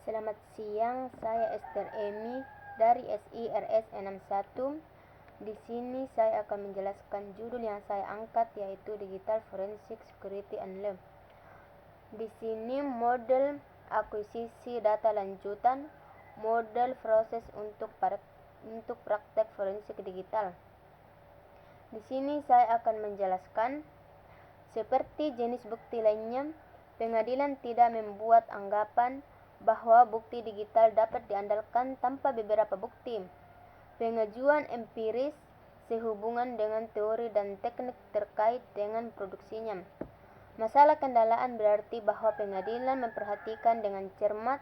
Selamat siang, saya Esther Emi dari SIRS 61. Di sini saya akan menjelaskan judul yang saya angkat, yaitu Digital Forensic Security and Law. Di sini model akuisisi data lanjutan, model proses untuk praktek forensik digital. Di sini saya akan menjelaskan, seperti jenis bukti lainnya, pengadilan tidak membuat anggapan bahwa bukti digital dapat diandalkan tanpa beberapa bukti. Pengajuan empiris sehubungan dengan teori dan teknik terkait dengan produksinya. Masalah kendalaan berarti bahwa pengadilan memperhatikan dengan cermat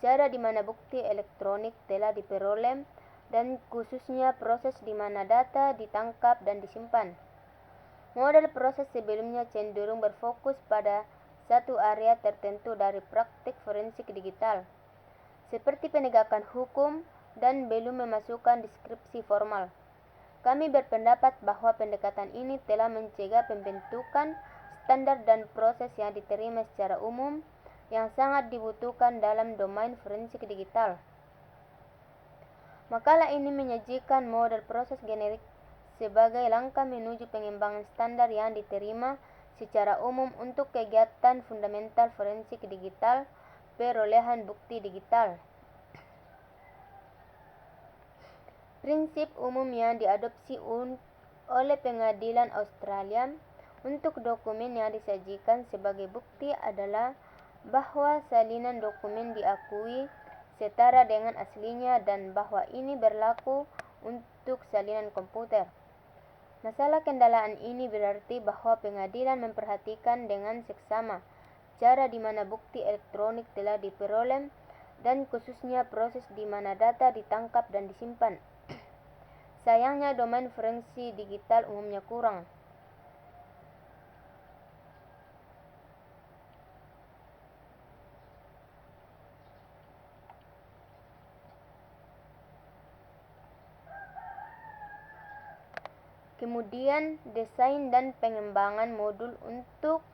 cara di mana bukti elektronik telah diperoleh dan khususnya proses di mana data ditangkap dan disimpan. Model proses sebelumnya cenderung berfokus pada satu area tertentu dari praktik forensik digital, seperti penegakan hukum, dan belum memasukkan deskripsi formal. Kami berpendapat bahwa pendekatan ini telah mencegah pembentukan standar dan proses yang diterima secara umum yang sangat dibutuhkan dalam domain forensik digital. Makalah ini menyajikan model proses generik sebagai langkah menuju pengembangan standar yang diterima secara umum untuk kegiatan fundamental forensik digital, perolehan bukti digital. Prinsip umum yang diadopsi oleh pengadilan Australia untuk dokumen yang disajikan sebagai bukti adalah bahwa salinan dokumen diakui setara dengan aslinya dan bahwa ini berlaku untuk salinan komputer. Masalah kendalaan ini berarti bahwa pengadilan memperhatikan dengan seksama cara di mana bukti elektronik telah diperoleh dan khususnya proses di mana data ditangkap dan disimpan. Sayangnya domain forensik digital umumnya kurang. Kemudian, desain dan pengembangan modul untuk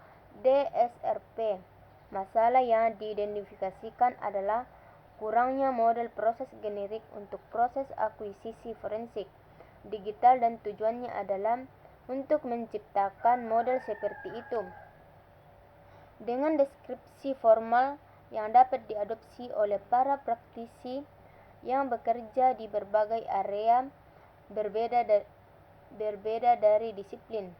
DSRP. Masalah yang diidentifikasikan adalah kurangnya model proses generik untuk proses akuisisi forensik digital dan tujuannya adalah untuk menciptakan model seperti itu dengan deskripsi formal yang dapat diadopsi oleh para praktisi yang bekerja di berbagai area berbeda dari disiplin.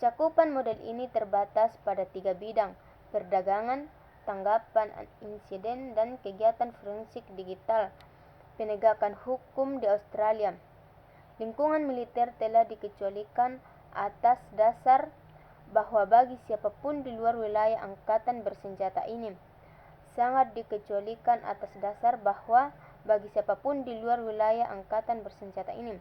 Cakupan model ini terbatas pada 3 bidang: perdagangan, tanggapan insiden, dan kegiatan forensik digital. Penegakan hukum di Australia. Lingkungan militer telah dikecualikan atas dasar bahwa bagi siapapun di luar wilayah angkatan bersenjata ini, sangat dikecualikan atas dasar bahwa bagi siapapun di luar wilayah angkatan bersenjata ini,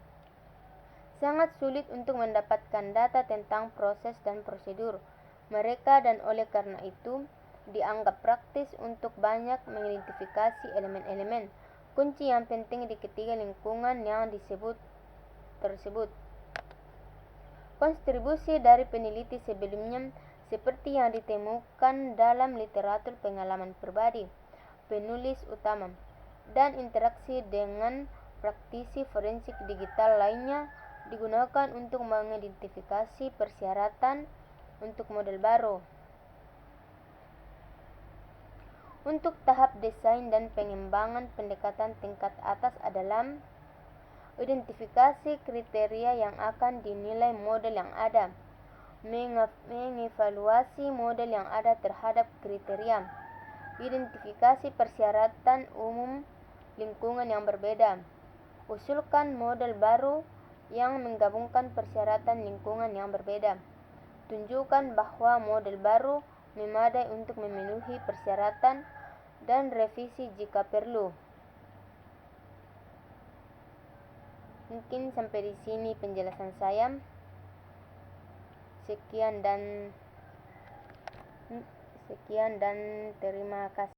sangat sulit untuk mendapatkan data tentang proses dan prosedur mereka dan oleh karena itu dianggap praktis untuk banyak mengidentifikasi elemen-elemen kunci yang penting di ketiga lingkungan yang disebut tersebut. Kontribusi dari peneliti sebelumnya seperti yang ditemukan dalam literatur pengalaman pribadi penulis utama dan interaksi dengan praktisi forensik digital lainnya digunakan untuk mengidentifikasi persyaratan untuk model baru. Untuk tahap desain dan pengembangan pendekatan tingkat atas adalah identifikasi kriteria yang akan dinilai model yang ada, mengevaluasi model yang ada terhadap kriteria, identifikasi persyaratan umum lingkungan yang berbeda, usulkan model baru yang menggabungkan persyaratan lingkungan yang berbeda, tunjukkan bahwa model baru memadai untuk memenuhi persyaratan, dan revisi jika perlu. Mungkin sampai di sini penjelasan saya. Sekian dan terima kasih.